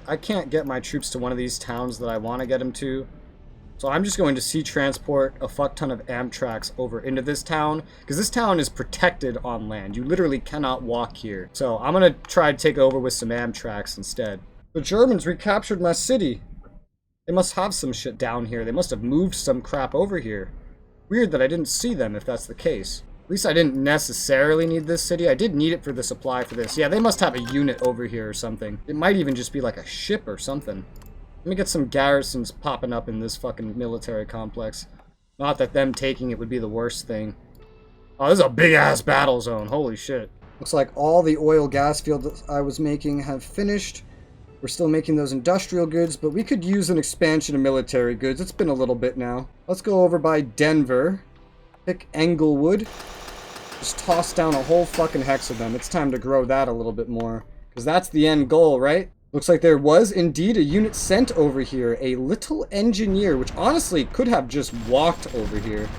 I can't get my troops to one of these towns that I want to get them to. So I'm just going to sea transport a fuck ton of Amtraks over into this town, because this town is protected on land. You literally cannot walk here. So I'm going to try to take over with some Amtraks instead. The Germans recaptured my city. They must have some shit down here. They must have moved some crap over here. Weird that I didn't see them if that's the case. At least I didn't necessarily need this city. I did need it for the supply for this. Yeah, they must have a unit over here or something. It might even just be like a ship or something. Let me get some garrisons popping up in this fucking military complex. Not that them taking it would be the worst thing. Oh, this is a big-ass battle zone. Holy shit. Looks like all the oil gas fields I was making have finished. We're still making those industrial goods, but we could use an expansion of military goods. It's been a little bit now. Let's go over by Denver. Pick Englewood. Just toss down a whole fucking hex of them. It's time to grow that a little bit more. Because that's the end goal, right? Looks like there was indeed a unit sent over here. A little engineer, which honestly could have just walked over here.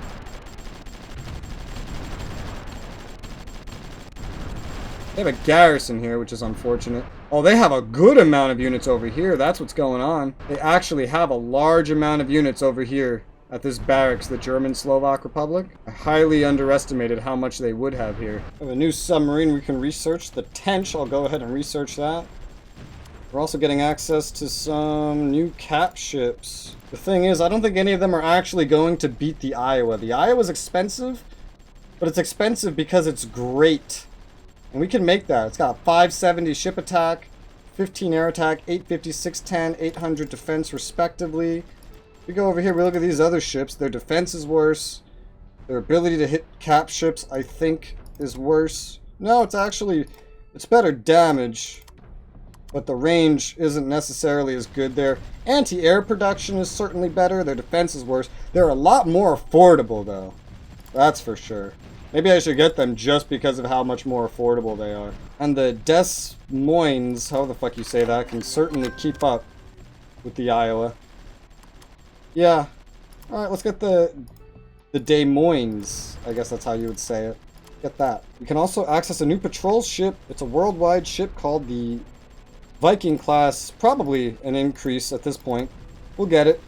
They have a garrison here, which is unfortunate. Oh, they have a good amount of units over here. That's what's going on. They actually have a large amount of units over here at this barracks, the German Slovak Republic. I highly underestimated how much they would have here. We have a new submarine we can research. The Tench, I'll go ahead and research that. We're also getting access to some new cap ships. The thing is, I don't think any of them are actually going to beat the Iowa. The Iowa's expensive, but it's expensive because it's great. And we can make that. It's got 570 ship attack, 15 air attack, 850, 610, 800 defense respectively. If we go over here, we look at these other ships. Their defense is worse. Their ability to hit cap ships, I think, is worse. No, it's better damage. But the range isn't necessarily as good. Their anti-air production is certainly better. Their defense is worse. They're a lot more affordable, though. That's for sure. Maybe I should get them just because of how much more affordable they are. And the Des Moines, how the fuck you say that, can certainly keep up with the Iowa. Yeah. Alright, let's get the Des Moines. I guess that's how you would say it. Get that. You can also access a new patrol ship. It's a worldwide ship called the Viking class, probably an increase at this point. We'll get it.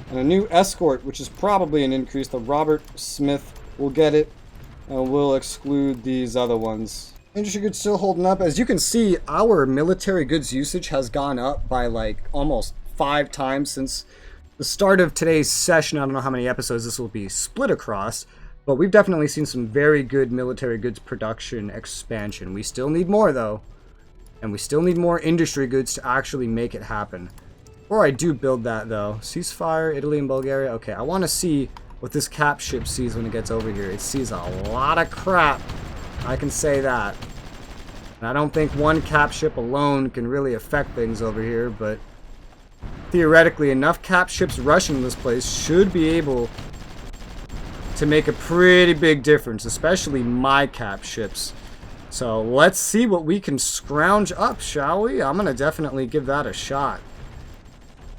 And a new escort, which is probably an increase. The Robert Smith, we'll get it. And we'll exclude these other ones. Industry goods still holding up. As you can see, our military goods usage has gone up by like almost 5 times since the start of today's session. I don't know how many episodes this will be split across, but we've definitely seen some very good military goods production expansion. We still need more though. And we still need more industry goods to actually make it happen. Before I do build that though, ceasefire, Italy and Bulgaria. Okay, I want to see what this cap ship sees when it gets over here. It sees a lot of crap. I can say that. And I don't think one cap ship alone can really affect things over here, but theoretically enough cap ships rushing this place should be able to make a pretty big difference, especially my cap ships. So let's see what we can scrounge up, shall we? I'm going to definitely give that a shot.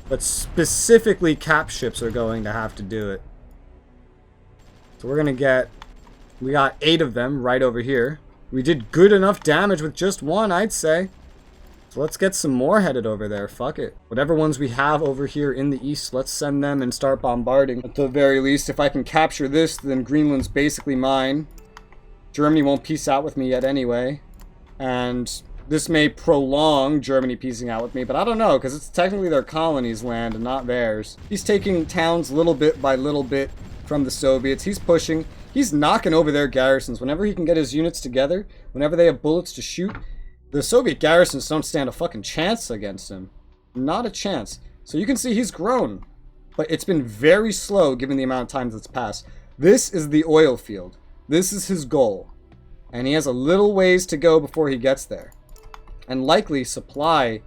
But specifically cap ships are going to have to do it. So we're going to we got 8 of them right over here. We did good enough damage with just one, I'd say. So let's get some more headed over there. Fuck it. Whatever ones we have over here in the east, let's send them and start bombarding. At the very least, if I can capture this, then Greenland's basically mine. Germany won't peace out with me yet anyway. And this may prolong Germany peacing out with me, but I don't know, because it's technically their colony's land and not theirs. He's taking towns little bit by little bit from the Soviets. He's pushing. He's knocking over their garrisons. Whenever he can get his units together, whenever they have bullets to shoot, the Soviet garrisons don't stand a fucking chance against him. Not a chance. So you can see he's grown. But it's been very slow given the amount of time that's passed. This is the oil field. This is his goal. And he has a little ways to go before he gets there. And likely supply,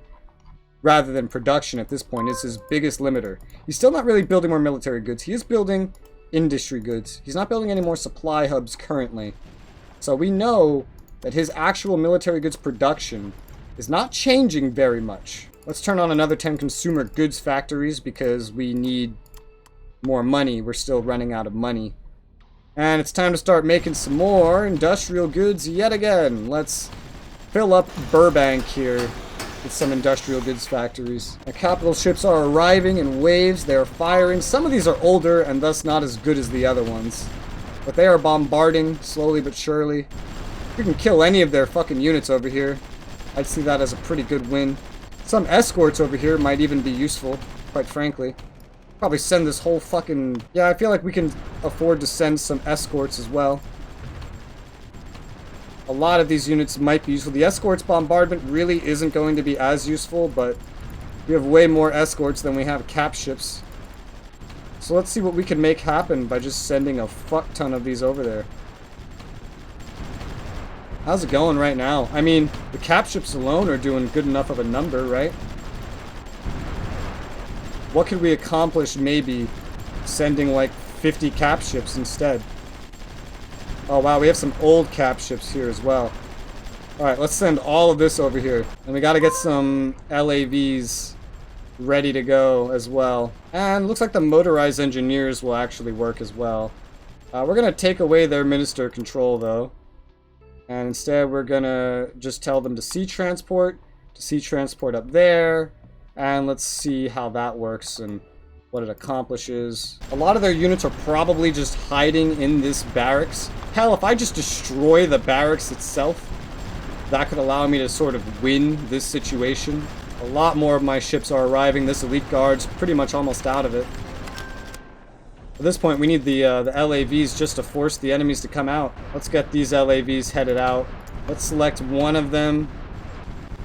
rather than production at this point, is his biggest limiter. He's still not really building more military goods. He is building industry goods. He's not building any more supply hubs currently. So we know that his actual military goods production is not changing very much. Let's turn on another 10 consumer goods factories because we need more money. We're still running out of money. And it's time to start making some more industrial goods yet again. Let's fill up Burbank here. with some industrial goods factories. The capital ships are arriving in waves. They are firing. Some of these are older and thus not as good as the other ones. But they are bombarding slowly but surely. If we can kill any of their fucking units over here, I'd see that as a pretty good win. Some escorts over here might even be useful, quite frankly. Probably send this whole fucking... Yeah, I feel like we can afford to send some escorts as well. A lot of these units might be useful. The escorts bombardment really isn't going to be as useful, but we have way more escorts than we have cap ships. So let's see what we can make happen by just sending a fuck ton of these over there. How's it going right now? I mean, the cap ships alone are doing good enough of a number, right? What could we accomplish maybe sending like 50 cap ships instead? Oh wow, we have some old cap ships here as well. Alright, let's send all of this over here. And we gotta get some LAVs ready to go as well. And looks like the motorized engineers will actually work as well. We're gonna take away their minister control though. And instead we're gonna just tell them to sea transport up there. And let's see how that works and what it accomplishes. A lot of their units are probably just hiding in this barracks. Hell, if I just destroy the barracks itself, that could allow me to sort of win this situation. A lot more of my ships are arriving. This elite guard's pretty much almost out of it. At this point, we need the LAVs just to force the enemies to come out. Let's get these LAVs headed out. Let's select one of them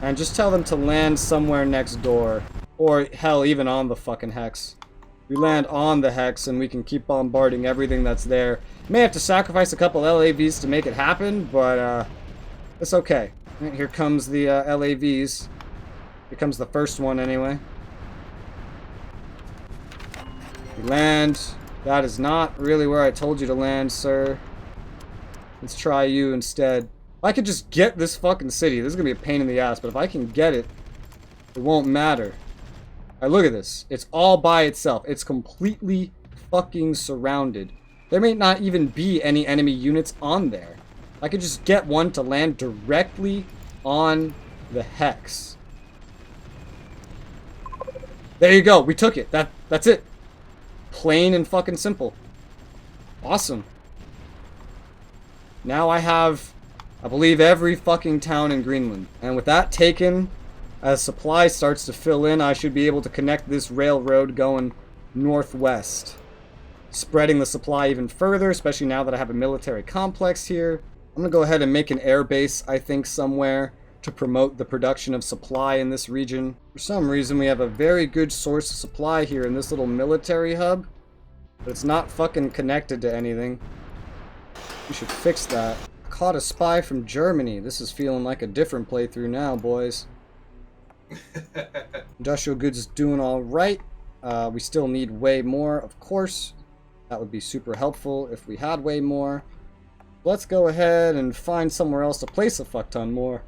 and just tell them to land somewhere next door. Or, hell, even on the fucking hex. We land on the hex and we can keep bombarding everything that's there. May have to sacrifice a couple LAVs to make it happen, but it's okay. Right, here comes the LAVs. Here comes the first one anyway. We land. That is not really where I told you to land, sir. Let's try you instead. If I could just get this fucking city, this is gonna be a pain in the ass, but if I can get it, it won't matter. Alright, look at this. It's all by itself. It's completely fucking surrounded. There may not even be any enemy units on there. I could just get one to land directly on the hex. There you go. We took it. That's it. Plain and fucking simple. Awesome. Now I have, I believe, every fucking town in Greenland. And with that taken, as supply starts to fill in, I should be able to connect this railroad going northwest. Spreading the supply even further, especially now that I have a military complex here. I'm going to go ahead and make an air base, I think, somewhere to promote the production of supply in this region. For some reason, we have a very good source of supply here in this little military hub, but it's not fucking connected to anything. We should fix that. Caught a spy from Germany. This is feeling like a different playthrough now, boys. Industrial goods is doing all right. We still need way more, of course. That would be super helpful if we had way more. Let's go ahead and find somewhere else to place a fuck ton more.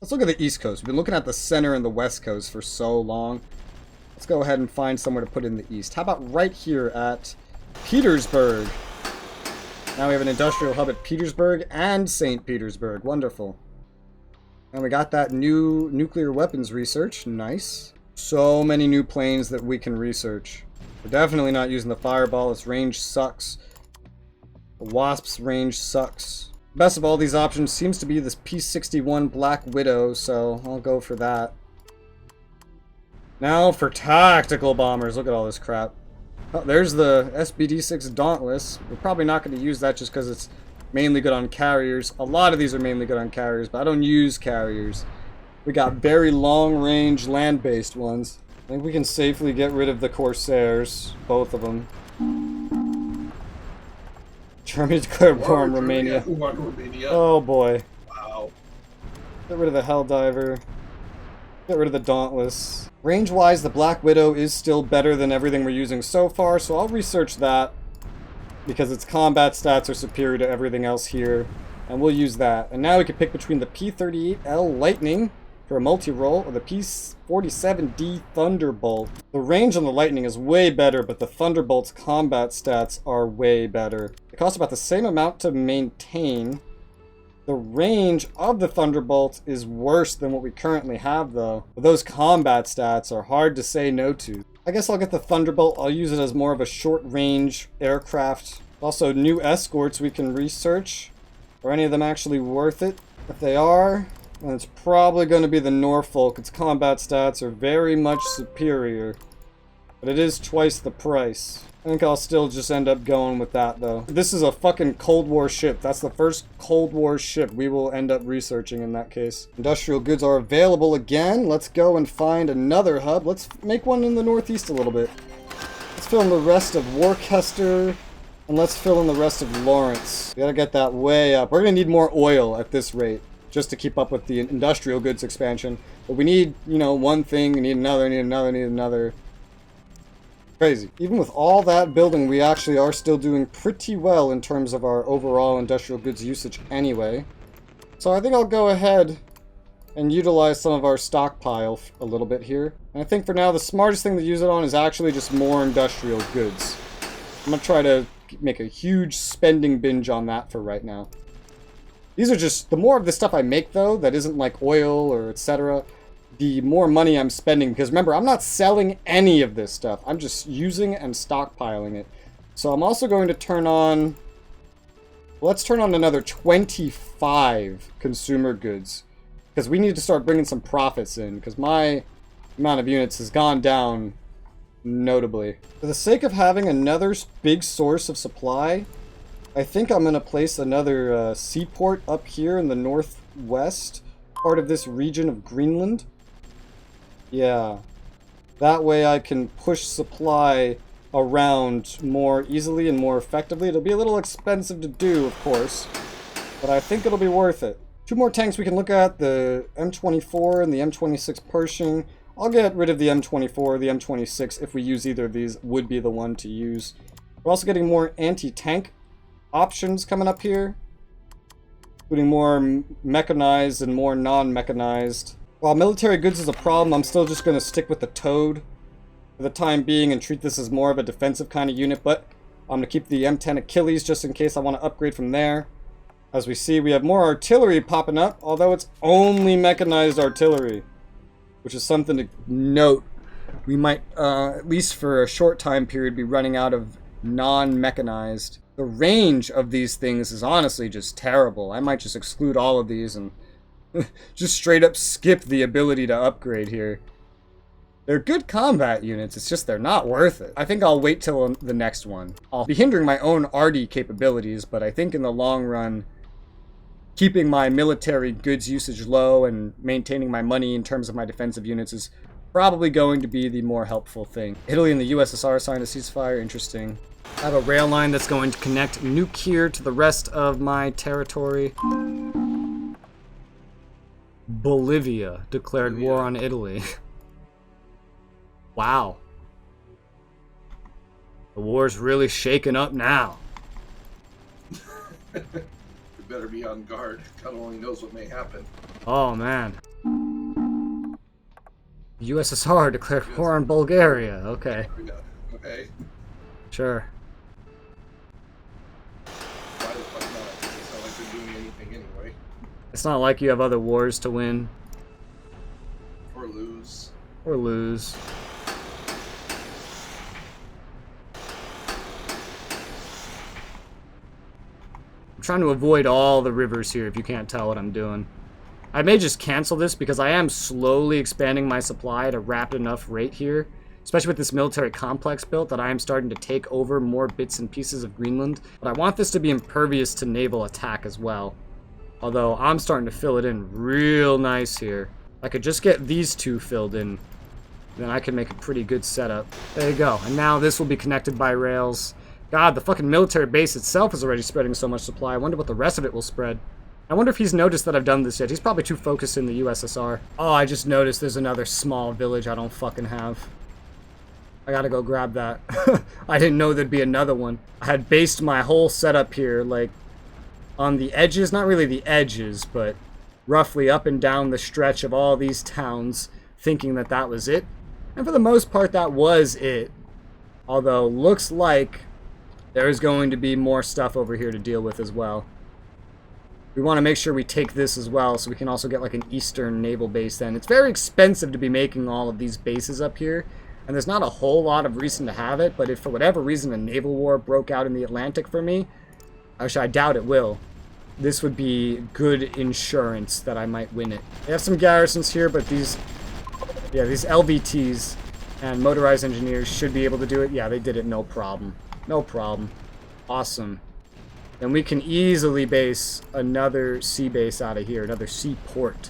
Let's look at the East Coast. We've been looking at the center and the West Coast for so long. Let's go ahead and find somewhere to put in the East. How about right here at Petersburg? Now we have an industrial hub at Petersburg and St. Petersburg. Wonderful. And we got that new nuclear weapons research. Nice. So many new planes that we can research. We're definitely not using the Fireball. Its range sucks. The Wasp's range sucks. Best of all these options seems to be this P-61 Black Widow, so I'll go for that. Now for tactical bombers. Look at all this crap. Oh, there's the SBD-6 Dauntless. We're probably not going to use that just because it's mainly good on carriers. A lot of these are mainly good on carriers, but I don't use carriers. We got very long-range land-based ones. I think we can safely get rid of the Corsairs, both of them. Germany declared war on Romania. Oh boy. Wow. Get rid of the Helldiver. Get rid of the Dauntless. Range-wise, the Black Widow is still better than everything we're using so far, so I'll research that. Because its combat stats are superior to everything else here. And we'll use that. And now we can pick between the P-38L Lightning for a multi-roll or the P-47D Thunderbolt. The range on the Lightning is way better, but the Thunderbolt's combat stats are way better. It costs about the same amount to maintain, The range of the Thunderbolt is worse than what we currently have, though. But those combat stats are hard to say no to. I guess I'll get the Thunderbolt. I'll use it as more of a short-range aircraft. Also, new escorts we can research. Are any of them actually worth it? If they are, then it's probably going to be the Norfolk. Its combat stats are very much superior. But it is twice the price. I think I'll still just end up going with that, though. This is a fucking Cold War ship. That's the first Cold War ship we will end up researching in that case. Industrial goods are available again. Let's go and find another hub. Let's make one in the northeast a little bit. Let's fill in the rest of Worcester. And let's fill in the rest of Lawrence. We gotta get that way up. We're gonna need more oil at this rate, just to keep up with the industrial goods expansion. But we need, you know, one thing, we need another, need another, need another. Crazy. Even with all that building, we actually are still doing pretty well in terms of our overall industrial goods usage anyway. So I think I'll go ahead and utilize some of our stockpile a little bit here. And I think for now, the smartest thing to use it on is actually just more industrial goods. I'm gonna try to make a huge spending binge on that for right now. These are just, the more of the stuff I make though, that isn't like oil or etc., the more money I'm spending, because remember, I'm not selling any of this stuff. I'm just using and stockpiling it. So I'm also going to turn on, let's turn on another 25 consumer goods, because we need to start bringing some profits in, because my amount of units has gone down notably. For the sake of having another big source of supply, I think I'm going to place another seaport up here in the northwest part of this region of Greenland. Yeah, that way I can push supply around more easily and more effectively. It'll be a little expensive to do, of course, but I think it'll be worth it. Two more tanks we can look at, the M24 and the M26 Pershing. I'll get rid of the M24, the M26, if we use either of these, would be the one to use. We're also getting more anti-tank options coming up here, including more mechanized and more non-mechanized. While military goods is a problem, I'm still just going to stick with the Toad for the time being and treat this as more of a defensive kind of unit, but I'm going to keep the M10 Achilles just in case I want to upgrade from there. As we see, we have more artillery popping up, although it's only mechanized artillery, which is something to note. We might, at least for a short time period, be running out of non-mechanized. The range of these things is honestly just terrible. I might just exclude all of these and just straight up skip the ability to upgrade here. They're good combat units, it's just they're not worth it. I think I'll wait till the next one. I'll be hindering my own RD capabilities, but I think in the long run, keeping my military goods usage low and maintaining my money in terms of my defensive units is probably going to be the more helpful thing. Italy and the USSR signed a ceasefire, interesting. I have a rail line that's going to connect nuclear to the rest of my territory. Bolivia declared war on Italy. Wow. The war's really shaking up now. You better be on guard. God only knows what may happen. Oh, man. USSR declared war on Bulgaria. Okay. Okay. Sure. Why the fuck not? It's not like they're doing anything anyway. It's not like you have other wars to win. Or lose. Or lose. I'm trying to avoid all the rivers here, if you can't tell what I'm doing. I may just cancel this because I am slowly expanding my supply at a rapid enough rate here, especially with this military complex built, that I am starting to take over more bits and pieces of Greenland. But I want this to be impervious to naval attack as well. Although I'm starting to fill it in real nice here. I could just get these two filled in, then I can make a pretty good setup. There you go. And now this will be connected by rails. God, the fucking military base itself is already spreading so much supply. I wonder what the rest of it will spread. I wonder if he's noticed that I've done this yet. He's probably too focused in the USSR. Oh, I just noticed there's another small village I don't fucking have. I gotta go grab that. I didn't know there'd be another one. I had based my whole setup here, like, on the edges. Not really the edges, but roughly up and down the stretch of all these towns, thinking that that was it. And for the most part, that was it. Although, looks like there's going to be more stuff over here to deal with as well. We want to make sure we take this as well, so we can also get like an eastern naval base then. It's very expensive to be making all of these bases up here, and there's not a whole lot of reason to have it, but if for whatever reason a naval war broke out in the Atlantic for me, actually I doubt it will, this would be good insurance that I might win it. They have some garrisons here, but these LVTs and motorized engineers should be able to do it. Yeah, they did it, no problem. No problem. Awesome. Then we can easily base another sea base out of here, another seaport.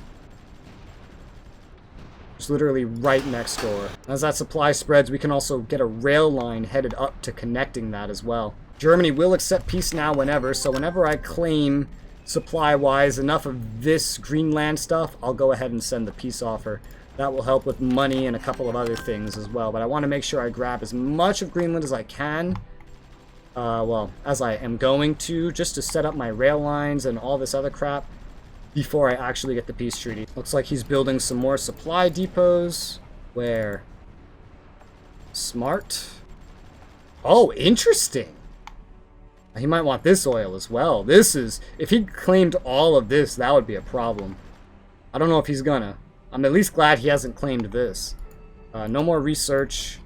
It's literally right next door. As that supply spreads, we can also get a rail line headed up to connecting that as well. Germany will accept peace now whenever, so whenever I claim supply-wise enough of this Greenland stuff, I'll go ahead and send the peace offer. That will help with money and a couple of other things as well, but I want to make sure I grab as much of Greenland as I can. Well, as I am going to, just to set up my rail lines and all this other crap before I actually get the peace treaty. Looks like he's building some more supply depots. Where? Smart. Oh, interesting. He might want this oil as well. This is, if he claimed all of this, that would be a problem. I don't know if he's gonna. I'm at least glad he hasn't claimed this. No more research.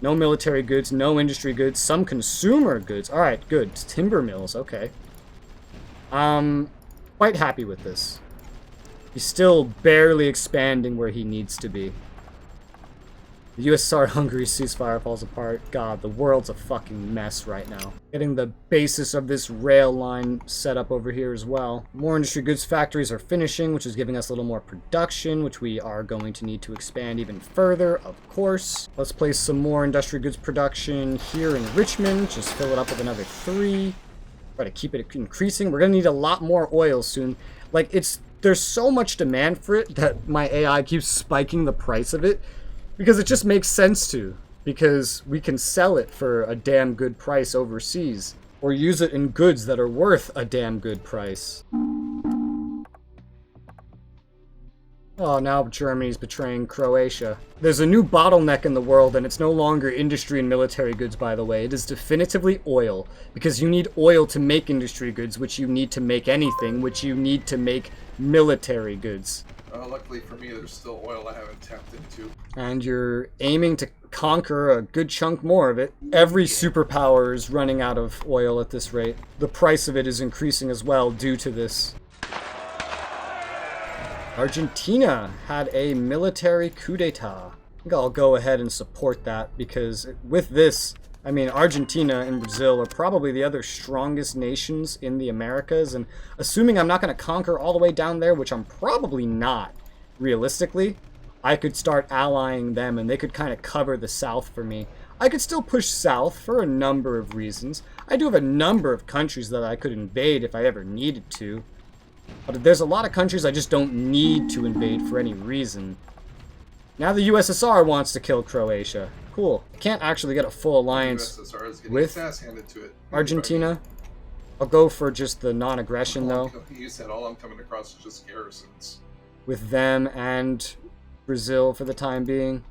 No military goods, no industry goods, some consumer goods. Alright, good. Timber mills, okay. Quite happy with this. He's still barely expanding where he needs to be. The USSR-Hungary ceasefire falls apart. God, the world's a fucking mess right now. Getting the basis of this rail line set up over here as well. More industry goods factories are finishing, which is giving us a little more production, which we are going to need to expand even further, of course. Let's place some more industry goods production here in Richmond. Just fill it up with another 3. Try to keep it increasing. We're going to need a lot more oil soon. Like, there's so much demand for it that my AI keeps spiking the price of it. Because it just makes sense to. Because we can sell it for a damn good price overseas. Or use it in goods that are worth a damn good price. Oh, now Germany's betraying Croatia. There's a new bottleneck in the world, and it's no longer industry and military goods, by the way. It is definitively oil. Because you need oil to make industry goods, which you need to make anything, which you need to make military goods. Luckily for me, there's still oil I haven't tapped into. And you're aiming to conquer a good chunk more of it. Every superpower is running out of oil at this rate. The price of it is increasing as well due to this. Argentina had a military coup d'etat. I think I'll go ahead and support that because with this, I mean, Argentina and Brazil are probably the other strongest nations in the Americas, and assuming I'm not going to conquer all the way down there, which I'm probably not, realistically, I could start allying them, and they could kind of cover the south for me. I could still push south for a number of reasons. I do have a number of countries that I could invade if I ever needed to, but there's a lot of countries I just don't need to invade for any reason. Now the USSR wants to kill Croatia. Cool. Can't actually get a full alliance with Argentina. I'll go for just the non-aggression, though. You said all I'm coming across is just garrisons. With them and Brazil for the time being.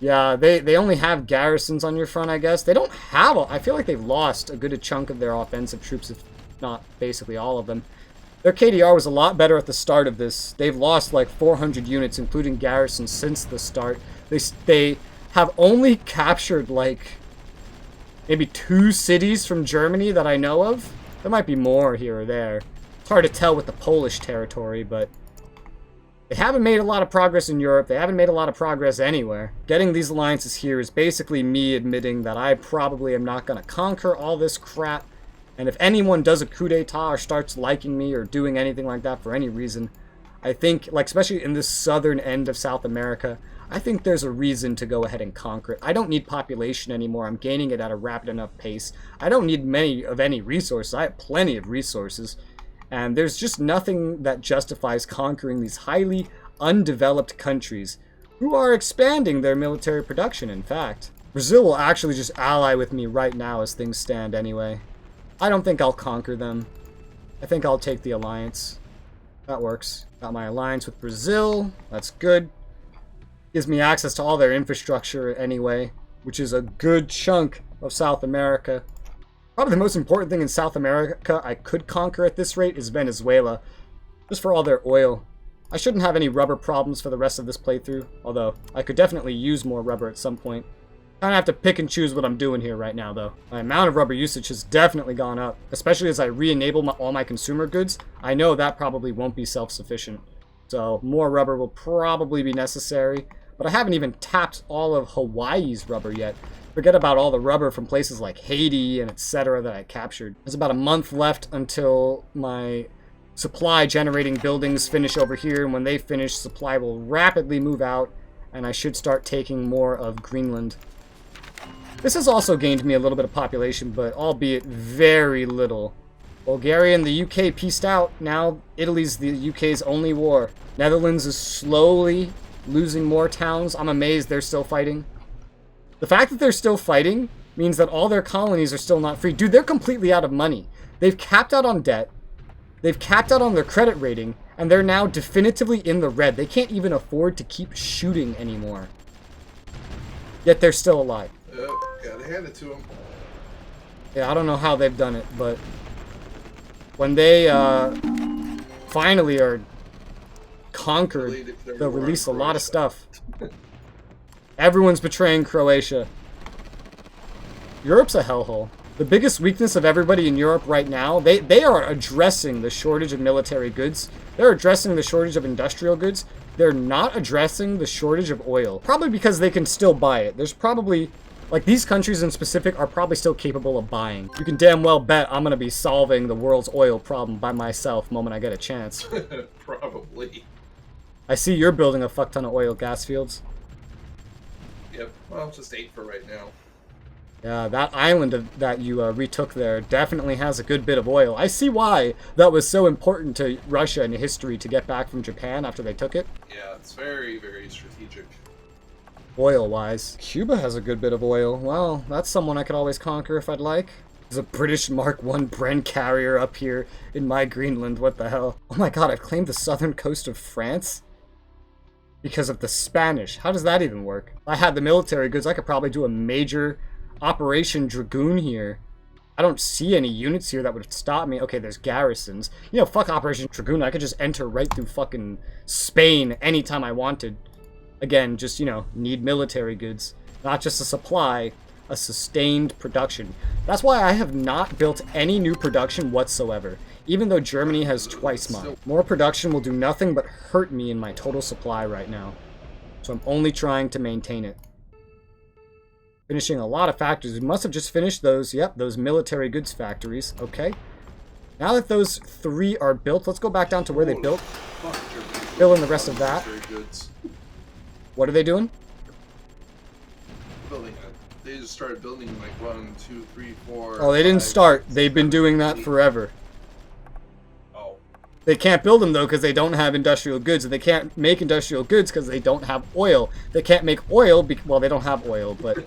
Yeah, they only have garrisons on your front, I guess. They don't have I feel like they've lost a good chunk of their offensive troops, if not basically all of them. Their KDR was a lot better at the start of this. They've lost like 400 units, including garrisons, since the start. They have only captured like maybe 2 cities from Germany that I know of. There might be more here or there. It's hard to tell with the Polish territory, but they haven't made a lot of progress in Europe. They haven't made a lot of progress anywhere. Getting these alliances here is basically me admitting that I probably am not going to conquer all this crap. And if anyone does a coup d'etat or starts liking me or doing anything like that for any reason, I think, like especially in this southern end of South America, I think there's a reason to go ahead and conquer it. I don't need population anymore. I'm gaining it at a rapid enough pace. I don't need many of any resources. I have plenty of resources. And there's just nothing that justifies conquering these highly undeveloped countries who are expanding their military production, in fact. Brazil will actually just ally with me right now as things stand anyway. I don't think I'll conquer them. I think I'll take the alliance. That works. Got my alliance with Brazil. That's good. Gives me access to all their infrastructure anyway, which is a good chunk of South America. Probably the most important thing in South America I could conquer at this rate is Venezuela. Just for all their oil. I shouldn't have any rubber problems for the rest of this playthrough, although I could definitely use more rubber at some point. Kind of have to pick and choose what I'm doing here right now, though. My amount of rubber usage has definitely gone up, especially as I re-enable all my consumer goods. I know that probably won't be self-sufficient, so more rubber will probably be necessary, but I haven't even tapped all of Hawaii's rubber yet. Forget about all the rubber from places like Haiti and etc. that I captured. There's about a month left until my supply generating buildings finish over here, and when they finish, supply will rapidly move out, and I should start taking more of Greenland. This has also gained me a little bit of population, but albeit very little. Bulgaria and the UK peaced out. Now Italy's the UK's only war. Netherlands is slowly losing more towns. I'm amazed they're still fighting. The fact that they're still fighting means that all their colonies are still not free. Dude, they're completely out of money. They've capped out on debt. They've capped out on their credit rating, and they're now definitively in the red. They can't even afford to keep shooting anymore. Yet they're still alive. Gotta hand it to them. Yeah, I don't know how they've done it, but when they finally are conquered, they'll release a lot of stuff. Everyone's betraying Croatia. Europe's a hellhole. The biggest weakness of everybody in Europe right now, they are addressing the shortage of military goods. They're addressing the shortage of industrial goods. They're not addressing the shortage of oil. Probably because they can still buy it. There's probably, like, these countries in specific are probably still capable of buying. You can damn well bet I'm going to be solving the world's oil problem by myself the moment I get a chance. Probably. I see you're building a fuck ton of oil gas fields. Yep, well, just 8 for right now. Yeah, that island that you retook there definitely has a good bit of oil. I see why that was so important to Russia in history to get back from Japan after they took it. Yeah, it's very, very strategic. Oil-wise. Cuba has a good bit of oil. Well, that's someone I could always conquer if I'd like. There's a British Mark I Bren carrier up here in my Greenland. What the hell? Oh my god, I've claimed the southern coast of France? Because of the Spanish. How does that even work? If I had the military goods, I could probably do a major Operation Dragoon here. I don't see any units here that would stop me. Okay, there's garrisons. You know, fuck Operation Dragoon. I could just enter right through fucking Spain anytime I wanted. Again, just, you know, need military goods. Not just a supply, a sustained production. That's why I have not built any new production whatsoever. Even though Germany has twice mine. More production will do nothing but hurt me in my total supply right now. So I'm only trying to maintain it. Finishing a lot of factories. We must have just finished those, yep, those military goods factories. Okay. Now that those 3 are built, let's go back down to where they built. Fill in the rest of that. What are they doing? Building it. They just started building like 1, 2, 3, 4. Oh, they didn't start. They've been doing that forever. Oh. They can't build them, though, because they don't have industrial goods. And they can't make industrial goods because they don't have oil. They can't make oil, well, they don't have oil, but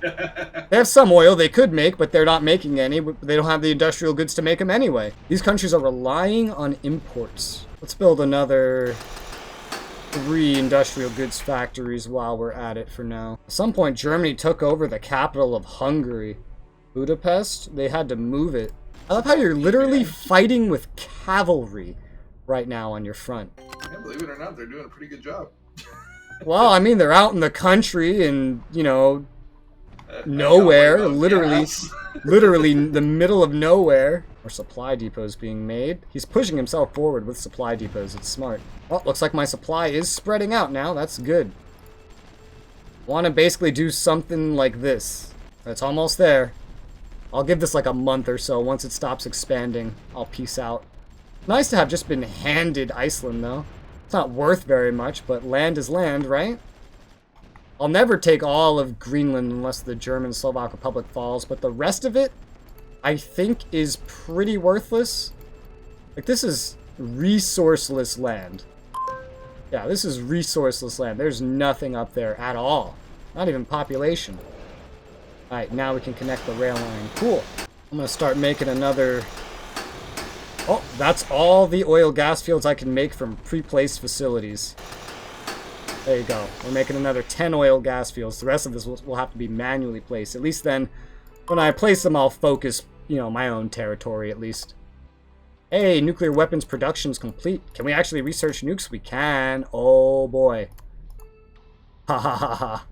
they have some oil they could make, but they're not making any. They don't have the industrial goods to make them anyway. These countries are relying on imports. Let's build another 3 industrial goods factories while we're at it for now. At some point, Germany took over the capital of Hungary. Budapest? They had to move it. I love how you're literally fighting with cavalry right now on your front. Yeah, believe it or not, they're doing a pretty good job. Well, I mean, they're out in the country and, you know, nowhere. Literally, literally the middle of nowhere. Or supply depots being made. He's pushing himself forward with supply depots. It's smart. Well, looks like my supply is spreading out now. That's good. Want to basically do something like this. It's almost there. I'll give this like a month or so. Once it stops expanding, I'll peace out. Nice to have just been handed Iceland, though. It's not worth very much, but land is land, right? I'll never take all of Greenland unless the German Slovak Republic falls, but the rest of it, I think, is pretty worthless. Like, this is resourceless land. Yeah, this is resourceless land. There's nothing up there at all. Not even population. Alright, now we can connect the rail line. Cool. I'm gonna start making another... Oh, that's all the oil gas fields I can make from pre-placed facilities. There you go. We're making another 10 oil gas fields. The rest of this will have to be manually placed. At least then, when I place them, I'll focus, you know, my own territory at least. Hey, nuclear weapons production's complete. Can we actually research nukes? We can. Oh boy. Ha ha ha ha.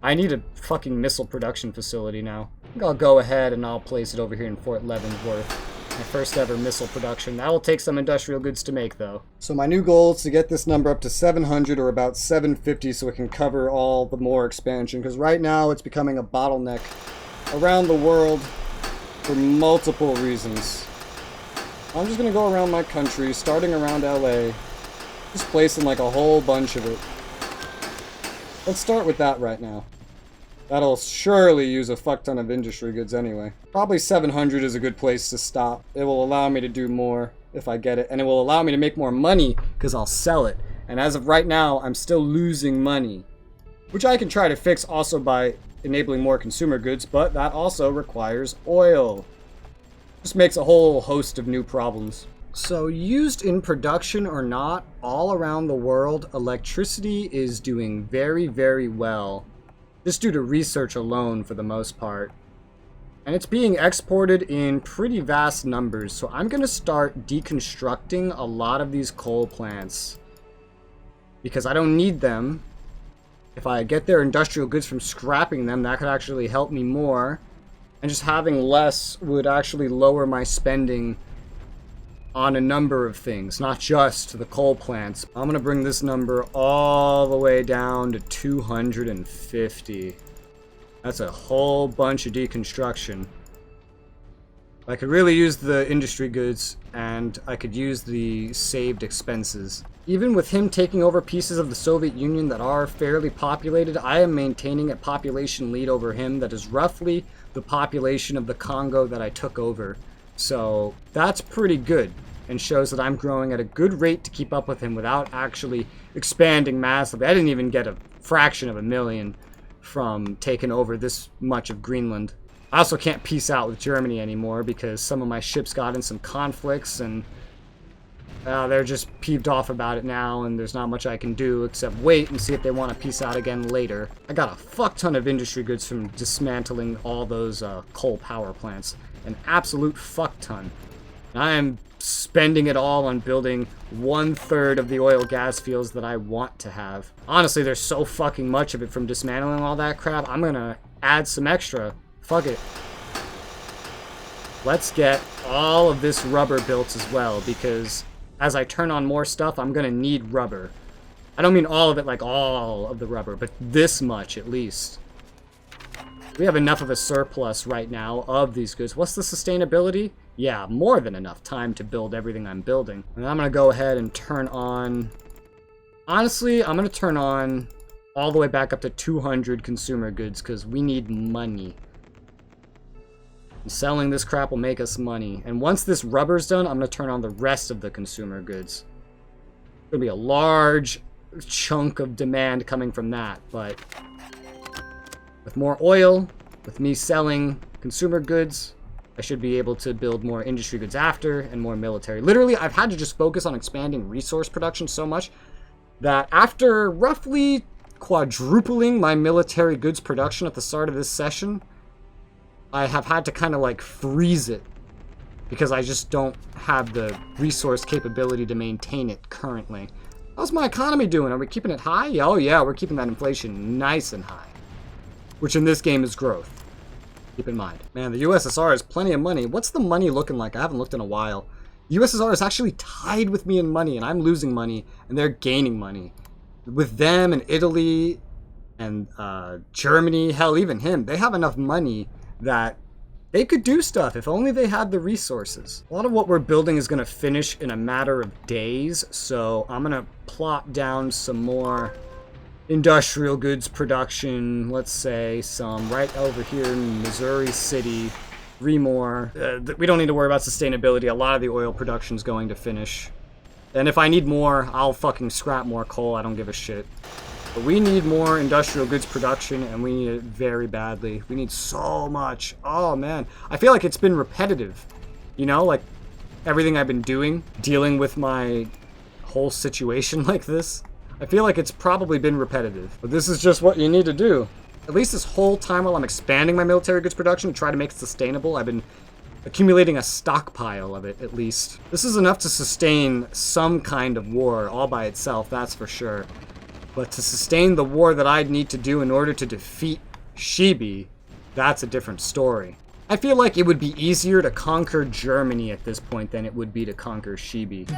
I need a fucking missile production facility now. I think I'll go ahead and I'll place it over here in Fort Leavenworth. My first ever missile production. That will take some industrial goods to make, though. So my new goal is to get this number up to 700 or about 750 so it can cover all the more expansion. Because right now it's becoming a bottleneck around the world for multiple reasons. I'm just going to go around my country, starting around LA. Just placing like a whole bunch of it. Let's start with that right now. That'll surely use a fuck ton of industry goods anyway. Probably 700 is a good place to stop. It will allow me to do more if I get it. And it will allow me to make more money because I'll sell it. And as of right now, I'm still losing money. Which I can try to fix also by enabling more consumer goods, but that also requires oil. Just makes a whole host of new problems. So used in production or not, all around the world, electricity is doing very, very well. Just due to research alone for the most part. And it's being exported in pretty vast numbers, so I'm going to start deconstructing a lot of these coal plants. Because I don't need them. If I get their industrial goods from scrapping them, that could actually help me more. And just having less would actually lower my spending on a number of things, not just the coal plants. I'm going to bring this number all the way down to 250. That's a whole bunch of deconstruction. I could really use the industry goods, and I could use the saved expenses. Even with him taking over pieces of the Soviet Union that are fairly populated, I am maintaining a population lead over him that is roughly the population of the Congo that I took over. So that's pretty good, and shows that I'm growing at a good rate to keep up with him without actually expanding massively. I didn't even get a fraction of a million from taking over this much of Greenland. I also can't peace out with Germany anymore because some of my ships got in some conflicts, and they're just peeved off about it now, and there's not much I can do except wait and see if they want to peace out again later. I got a fuck ton of industry goods from dismantling all those coal power plants. An absolute fuck ton. I am spending it all on building 1/3 of the oil gas fields that I want to have. Honestly, there's so fucking much of it from dismantling all that crap. I'm gonna add some extra. Fuck it. Let's get all of this rubber built as well, because as I turn on more stuff, I'm gonna need rubber. I don't mean all of it, like all of the rubber, but this much at least. We have enough of a surplus right now of these goods. What's the sustainability? Yeah, more than enough time to build everything I'm building. And I'm going to go ahead and turn on... Honestly, I'm going to turn on all the way back up to 200 consumer goods because we need money. And selling this crap will make us money. And once this rubber's done, I'm going to turn on the rest of the consumer goods. There's going to be a large chunk of demand coming from that, but... with more oil, with me selling consumer goods, I should be able to build more industry goods after and more military. Literally, I've had to just focus on expanding resource production so much that after roughly quadrupling my military goods production at the start of this session, I have had to kind of like freeze it because I just don't have the resource capability to maintain it currently. How's my economy doing? Are we keeping it high? Oh yeah, we're keeping that inflation nice and high. Which in this game is growth. Keep in mind. Man, the USSR has plenty of money. What's the money looking like? I haven't looked in a while. USSR is actually tied with me in money, and I'm losing money, and they're gaining money. With them and Italy and Germany, hell, even him, they have enough money that they could do stuff if only they had the resources. A lot of what we're building is going to finish in a matter of days, so I'm going to plot down some more industrial goods production, let's say some right over here in Missouri City, 3 more. We don't need to worry about sustainability. A lot of the oil production is going to finish. And if I need more, I'll fucking scrap more coal. I don't give a shit. But we need more industrial goods production, and we need it very badly. We need so much. Oh, man. I feel like it's been repetitive. You know, like everything I've been doing, dealing with my whole situation like this. I feel like it's probably been repetitive, but this is just what you need to do. At least this whole time while I'm expanding my military goods production to try to make it sustainable, I've been accumulating a stockpile of it, at least. This is enough to sustain some kind of war all by itself, that's for sure. But to sustain the war that I'd need to do in order to defeat Shibi, that's a different story. I feel like it would be easier to conquer Germany at this point than it would be to conquer Shibi.